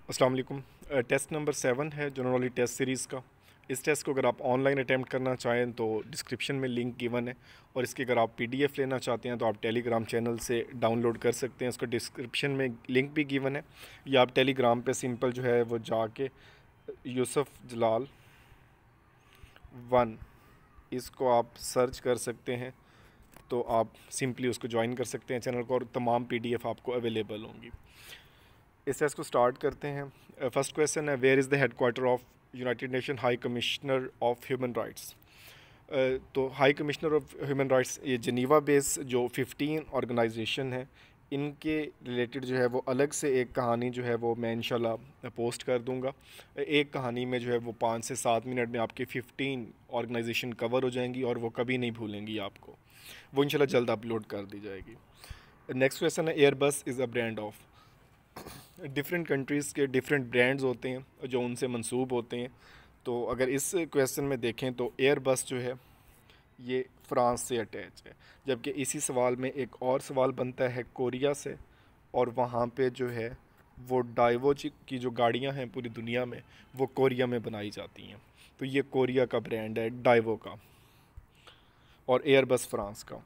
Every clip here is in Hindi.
अस्सलाम वालेकुम। टेस्ट नंबर 7 है जनरली टेस्ट सीरीज़ का। इस टेस्ट को अगर आप ऑनलाइन अटैम्प्ट करना चाहें तो डिस्क्रिप्शन में लिंक गिवन है, और इसकी अगर आप पीडीएफ लेना चाहते हैं तो आप टेलीग्राम चैनल से डाउनलोड कर सकते हैं। उसका डिस्क्रिप्शन में लिंक भी गिवन है, या आप टेलीग्राम पे सिंपल जो है वो जाके यूसुफ जलाल 1 इसको आप सर्च कर सकते हैं, तो आप सिंपली उसको ज्वाइन कर सकते हैं चैनल को, और तमाम पीडीएफ आपको अवेलेबल होंगी। इस टेस्ट को स्टार्ट करते हैं। फर्स्ट क्वेश्चन है, where is the headquarter of United Nation high commissioner of human rights. तो high commissioner of human rights ये जनीवा बेस जो 15 ऑर्गेनाइजेशन है, इनके रिलेटेड जो है वो अलग से एक कहानी जो है वो मैं इंशाल्लाह पोस्ट कर दूंगा। एक कहानी में जो है वो 5 से 7 मिनट में आपकी 15 ऑर्गेनाइजेशन कवर हो जाएंगी, और वो कभी नहीं भूलेंगी आपको। वो इंशाल्लाह जल्द अपलोड कर दी जाएगी। नेक्स्ट क्वेश्चन है, Airbus is a brand of. Different countries के डिफरेंट ब्रांड्स होते हैं जो उनसे मंसूब होते हैं। तो अगर इस क्वेश्चन में देखें तो एयरबस जो है ये फ्रांस से अटैच है, जबकि इसी सवाल में एक और सवाल बनता है कोरिया से, और वहाँ पे जो है वो डाइवो की जो गाड़ियाँ हैं पूरी दुनिया में वो कोरिया में बनाई जाती हैं। तो ये कोरिया का ब्रांड है डाइवो का, और एयरबस फ्रांस का।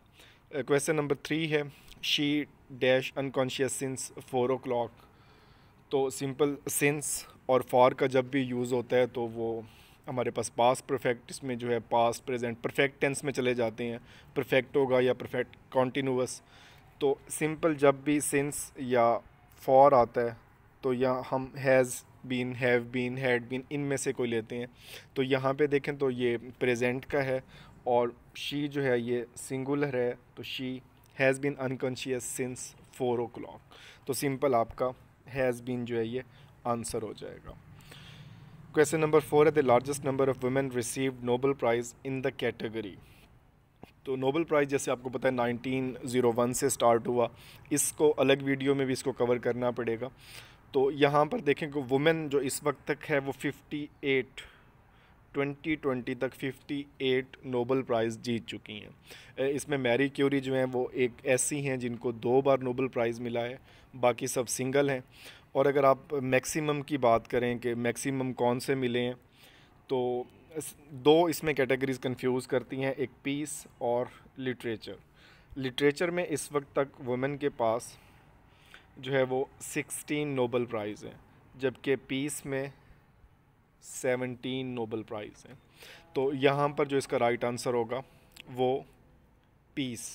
क्वेश्चन नंबर 3 है, she dash unconscious since 4 o'clock। तो सिंपल सिंस और फॉर का जब भी यूज़ होता है तो वो हमारे पास पास्ट परफेक्ट, इसमें जो है पास्ट प्रेजेंट परफेक्ट टेंस में चले जाते हैं। परफेक्ट होगा या परफेक्ट कॉन्टीन्यूअस। तो सिंपल जब भी सिंस या फॉर आता है तो यहाँ हम has been, have been, had been, इनमें से कोई लेते हैं। तो यहाँ पे देखें तो ये प्रेजेंट का है, और शी जो है ये सिंगुलर है, तो she has been unconscious since 4 o'clock। तो सिंपल आपका हैज़ बीन जो है ये आंसर हो जाएगा। क्वेश्चन नंबर 4 है, the largest number of women received Nobel prize in the category. तो नोबेल प्राइज़ जैसे आपको पता है 1901 से स्टार्ट हुआ, इसको अलग वीडियो में भी इसको कवर करना पड़ेगा। तो यहाँ पर देखें कि वुमेन जो इस वक्त तक है वो 58, 2020 तक 58 नोबेल प्राइज़ जीत चुकी हैं। इसमें मैरी क्यूरी जो हैं वो एक ऐसी हैं जिनको 2 बार नोबेल प्राइज़ मिला है, बाकी सब सिंगल हैं। और अगर आप मैक्सिमम की बात करें कि मैक्सिमम कौन से मिले हैं, तो दो इसमें कैटेगरीज कंफ्यूज करती हैं, एक पीस और लिटरेचर। लिटरेचर में इस वक्त तक वुमेन के पास जो है वो 16 नोबेल प्राइज़ हैं, जबकि पीस में 17 नोबेल प्राइज़ हैं। तो यहाँ पर जो इसका राइट आंसर होगा वो पीस।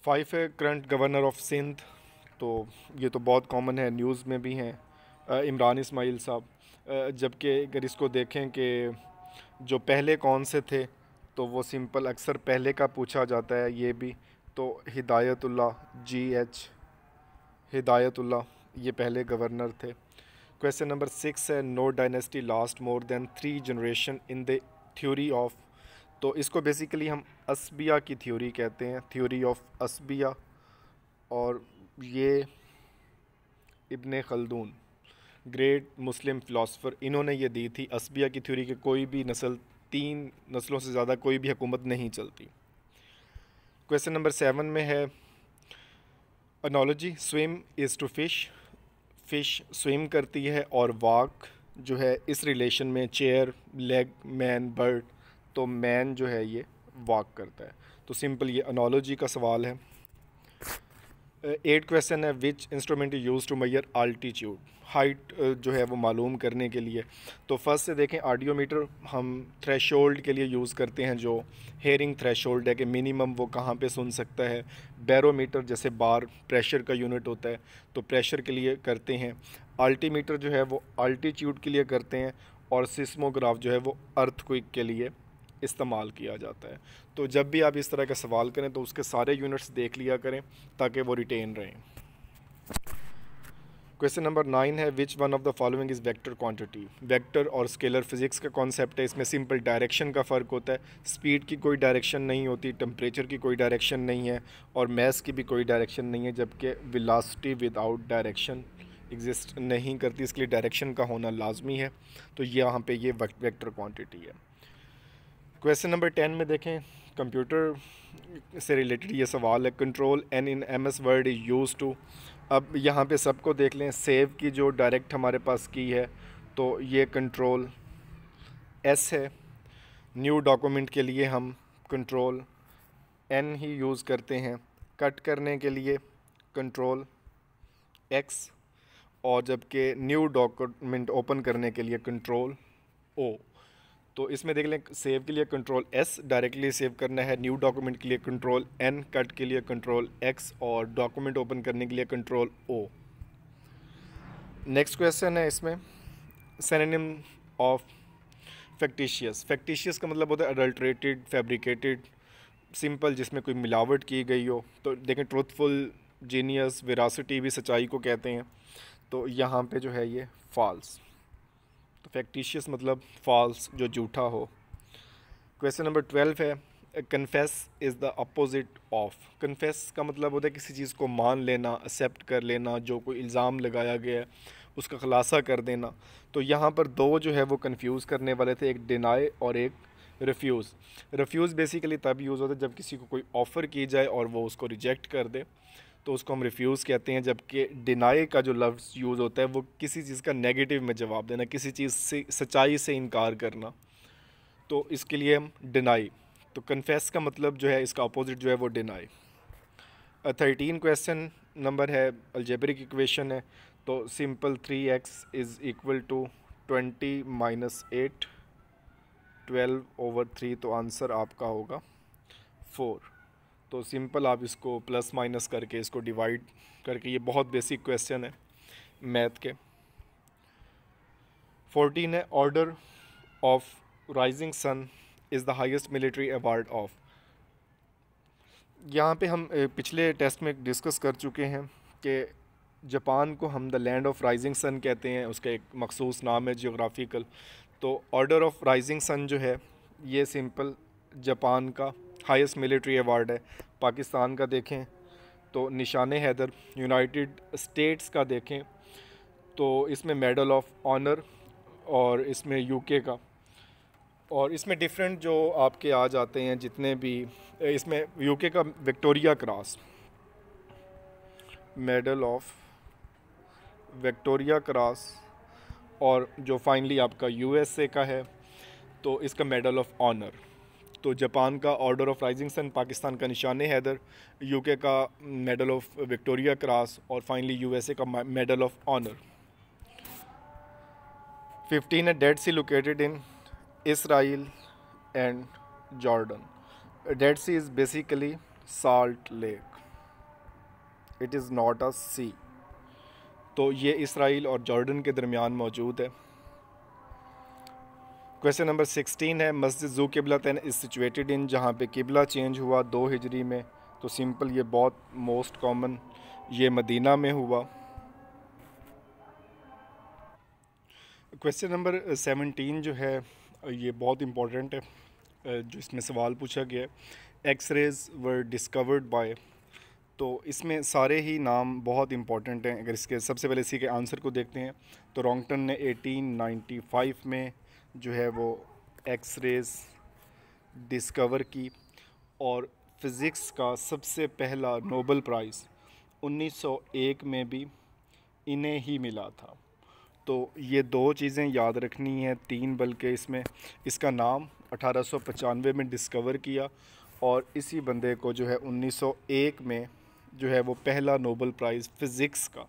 5 है, करंट गवर्नर ऑफ सिंध। तो ये तो बहुत कॉमन है, न्यूज़ में भी हैं, इमरान इस्माइल साहब। जबकि अगर इसको देखें कि जो पहले कौन से थे, तो वो सिंपल अक्सर पहले का पूछा जाता है ये भी। तो हिदायतुल्लाह GH हिदायतुल्लाह ये पहले गवर्नर थे। क्वेश्चन नंबर 6 है, no dynasty last more than 3 generation in the theory of. तो इसको बेसिकली हम असबिया की थ्योरी कहते हैं, थ्योरी ऑफ असबिया। और ये इब्ने खल्दून ग्रेट मुस्लिम फ़िलासफ़र, इन्होंने ये दी थी असबिया की थ्योरी कि कोई भी नस्ल, 3 नस्लों से ज़्यादा कोई भी हुकूमत नहीं चलती। क्वेश्चन नंबर 7 में है, analogy swim is to fish. Fish swim करती है, और वॉक जो है इस रिलेशन में चेयर, लेग, मैन, बर्ड। तो मैन जो है ये वॉक करता है। तो सिंपल ये एनोलॉजी का सवाल है। 8 क्वेश्चन है, which instrument use to measure altitude, height जो है वो मालूम करने के लिए। तो फर्स्ट से देखें, ऑडियोमीटर हम थ्रेशोल्ड के लिए यूज़ करते हैं, जो हेयरिंग थ्रेशोल्ड है कि मिनिमम वो कहाँ पे सुन सकता है। बैरोमीटर जैसे बार प्रेशर का यूनिट होता है, तो प्रेशर के लिए करते हैं। अल्टीमीटर जो है वो अल्टीट्यूड के लिए करते हैं, और सिस्मोग्राफ जो है वो अर्थक्वेक के लिए इस्तेमाल किया जाता है। तो जब भी आप इस तरह का सवाल करें तो उसके सारे यूनिट्स देख लिया करें ताकि वो रिटेन रहें। क्वेश्चन नंबर 9 है, which one of the following is vector quantity. Vector और स्केलर फिजिक्स का कॉन्सेप्ट है, इसमें सिंपल डायरेक्शन का फ़र्क होता है। स्पीड की कोई डायरेक्शन नहीं होती, टेम्परेचर की कोई डायरेक्शन नहीं है, और मैस की भी कोई डायरेक्शन नहीं है, जबकि वेलोसिटी विदाउट डायरेक्शन एग्जिस्ट नहीं करती, इसके लिए डायरेक्शन का होना लाजमी है। तो यहाँ पे ये वेक्टर क्वांटिटी है। क्वेश्चन नंबर 10 में देखें, कंप्यूटर से रिलेटेड ये सवाल है, control N in M S Word is use to. अब यहाँ पे सबको देख लें, सेव की जो डायरेक्ट हमारे पास की है तो ये कंट्रोल एस है। न्यू डॉक्यूमेंट के लिए हम कंट्रोल एन ही यूज़ करते हैं। कट करने के लिए कंट्रोल एक्स, और जबकि न्यू डॉक्यूमेंट ओपन करने के लिए कंट्रोल ओ। तो इसमें देख लें, सेव के लिए कंट्रोल एस डायरेक्टली सेव करना है, न्यू डॉक्यूमेंट के लिए कंट्रोल एन, कट के लिए कंट्रोल एक्स, और डॉक्यूमेंट ओपन करने के लिए कंट्रोल ओ। नेक्स्ट क्वेश्चन है इसमें, सिनोनिम ऑफ फैक्टिशियस। फैक्टिशियस का मतलब होता है अडल्ट्रेटेड, फैब्रिकेटेड, सिंपल, जिसमें कोई मिलावट की गई हो। तो देखें, ट्रूथफुल, जीनियस, वेरासिटी भी सच्चाई को कहते हैं। तो यहाँ पे जो है ये फॉल्स। तो फैक्टिशियस मतलब फॉल्स, जो झूठा हो। क्वेश्चन नंबर 12 है, confess is the opposite of. Confess का मतलब होता है किसी चीज़ को मान लेना, एक्सेप्ट कर लेना, जो कोई इल्ज़ाम लगाया गया है उसका खुलासा कर देना। तो यहाँ पर दो जो है वो कंफ्यूज करने वाले थे, एक डिनाई और एक रिफ्यूज़। रिफ्यूज़ बेसिकली तब यूज़ होता है जब किसी को कोई ऑफ़र की जाए और वो उसको रिजेक्ट कर दे, तो उसको हम रिफ्यूज़ कहते हैं। जबकि डिनाई का जो लफ्ज़ यूज़ होता है वो किसी चीज़ का नेगेटिव में जवाब देना, किसी चीज़ से, सच्चाई से इनकार करना, तो इसके लिए हम डिनाई। तो कन्फेस का मतलब जो है, इसका अपोजिट जो है वो डिनाई। 13 क्वेश्चन नंबर है, अलजेब्रिक इक्वेशन है। तो simple 3x is equal to 20 minus 8, 12/3, तो आंसर आपका होगा 4। तो सिंपल आप इसको प्लस माइनस करके, इसको डिवाइड करके, ये बहुत बेसिक क्वेश्चन है मैथ के। 14 है, Order of rising Sun is the highest military award of. यहाँ पे हम पिछले टेस्ट में डिस्कस कर चुके हैं कि जापान को हम the land of rising sun कहते हैं, उसका एक मखसूस नाम है जियोग्राफिकल। तो ऑर्डर ऑफ राइजिंग सन जो है ये सिंपल जापान का हाईएस्ट मिलिट्री अवार्ड है। पाकिस्तान का देखें तो निशान हैदर। यूनाइटेड स्टेट्स का देखें तो इसमें मेडल ऑफ ऑनर, और इसमें यूके का, और इसमें डिफरेंट जो आपके आ जाते हैं जितने भी, इसमें यूके का Victoria Cross, medal of Victoria Cross, और जो फाइनली आपका यूएसए का है तो इसका मेडल ऑफ ऑनर। तो जापान का Order of rising Sun, Pakistan का निशान हैदर, यूके का मेडल ऑफ विक्टोरिया क्रॉस, और फाइनली यूएसए का मेडल ऑफ ऑनर। 15 है, Dead Sea located in Israel and Jordan. Dead Sea is basically salt lake. It is not a sea. तो ये इसराइल और जॉर्डन के दरमियान मौजूद है। क्वेश्चन नंबर 16 है, मस्जिद ज़ू क़िबलतैन इज़ सिचुएटेड इन, जहाँ पे किबला चेंज हुआ 2 हिजरी में। तो सिंपल, ये बहुत मोस्ट कॉमन, ये मदीना में हुआ। क्वेश्चन नंबर 17 जो है ये बहुत इम्पोर्टेंट है, जो इसमें सवाल पूछा गया है, एक्स-रेज़ वर डिस्कवर्ड बाय। तो इसमें सारे ही नाम बहुत इम्पोर्टेंट हैं। अगर इसके सबसे पहले इसी के आंसर को देखते हैं तो रॉन्गटन ने 1895 में जो है वो एक्स-रेज़ डिस्कवर की, और फ़िज़िक्स का सबसे पहला नोबल प्राइज़ 1901 में भी इन्हें ही मिला था। तो ये 2 चीज़ें याद रखनी है, 3 बल्कि इसमें। इसका नाम 1895 में डिस्कवर किया, और इसी बंदे को जो है 1901 में जो है वो पहला नोबल प्राइज़ फ़िज़िक्स का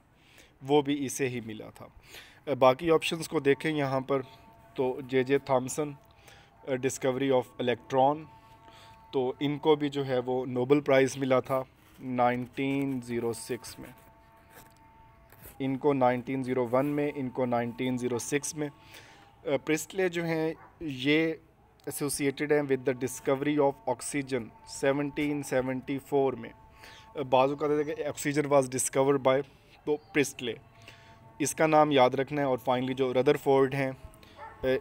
वो भी इसे ही मिला था। बाकी ऑप्शंस को देखें यहाँ पर, तो J Thomson, discovery of electron, तो इनको भी जो है वो नोबल प्राइज़ मिला था 1906 में, इनको 1901 में, इनको 1906 में। प्रिस्टले जो हैं ये एसोसिएटेड हैं with the discovery of oxygen 1774 में। बाज़ू का ऑक्सीजन वाज डिस्कवर्ड बाय तो प्रिस्टले, इसका नाम याद रखना है। और फाइनली जो रदरफोर्ड हैं,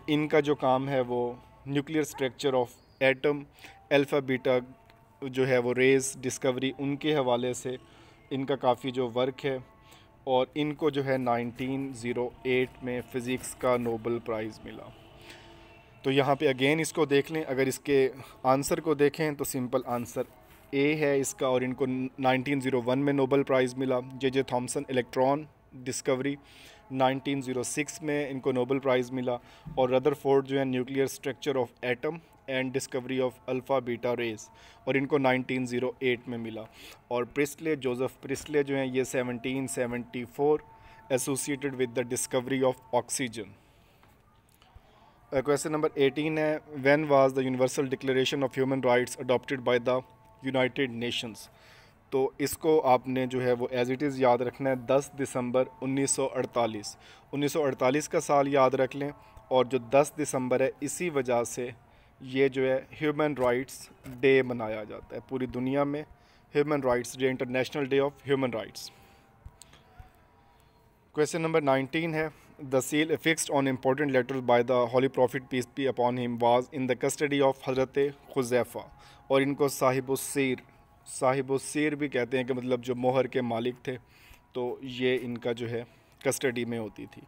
इनका जो काम है वो nuclear structure of atom, alpha beta जो है वो रेज़ डिस्कवरी, उनके हवाले से इनका काफ़ी जो वर्क है, और इनको जो है 1908 में फ़िज़िक्स का नोबल प्राइज़ मिला। तो तो यहाँ पे अगेन इसको देख लें, अगर इसके आंसर को देखें तो सिंपल आंसर ए है इसका, और इनको 1901 में नोबेल प्राइज़ मिला। जे थॉमसन इलेक्ट्रॉन डिस्कवरी 1906 में इनको नोबेल प्राइज़ मिला, और रदरफोर्ड जो है nuclear structure of atom and discovery of alpha beta rays, और इनको 1908 में मिला। और प्रिस्ले, जोसेफ प्रिस्ले जो हैं ये 1774 associated with the discovery of oxygen. Question number 18 है, when was the universal declaration of human rights adopted by the United Nations. तो इसको आपने जो है वो एज़ इट इज़ याद रखना है, 10 दिसंबर 1948। 1948 का साल याद रख लें, और जो 10 दिसंबर है इसी वजह से ये जो है ह्यूमन राइट्स डे मनाया जाता है पूरी दुनिया में। Human rights day, international day of human rights. Question number 19 है, the seal fixed on important letters by the holy prophet peace be upon him was in the custody of हज़रत खुज़ैफ़ा, और इनको साहिबुस्सीर भी कहते हैं कि मतलब जो मोहर के मालिक थे, तो ये इनका जो है कस्टडी में होती थी।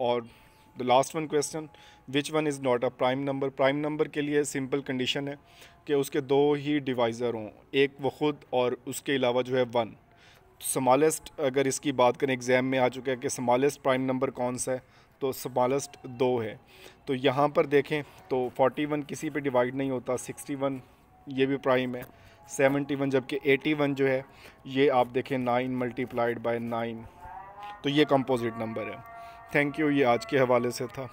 और the last one question, which one is not a prime number. Prime number के लिए सिंपल कंडीशन है कि उसके दो ही डिवाइज़र हों, एक वो ख़ुद और उसके अलावा जो है 1। स्मॉलेस्ट अगर इसकी बात करें, एग्ज़ाम में आ चुका है कि स्मॉलेस्ट प्राइम नंबर कौन सा है, तो स्मॉलेस्ट 2 है। तो यहाँ पर देखें तो 41 किसी पे डिवाइड नहीं होता, 61 ये भी प्राइम है, 71, जबकि 81 जो है ये आप देखें 9 × 9, तो ये कंपोजिट नंबर है। थैंक यू, ये आज के हवाले से था।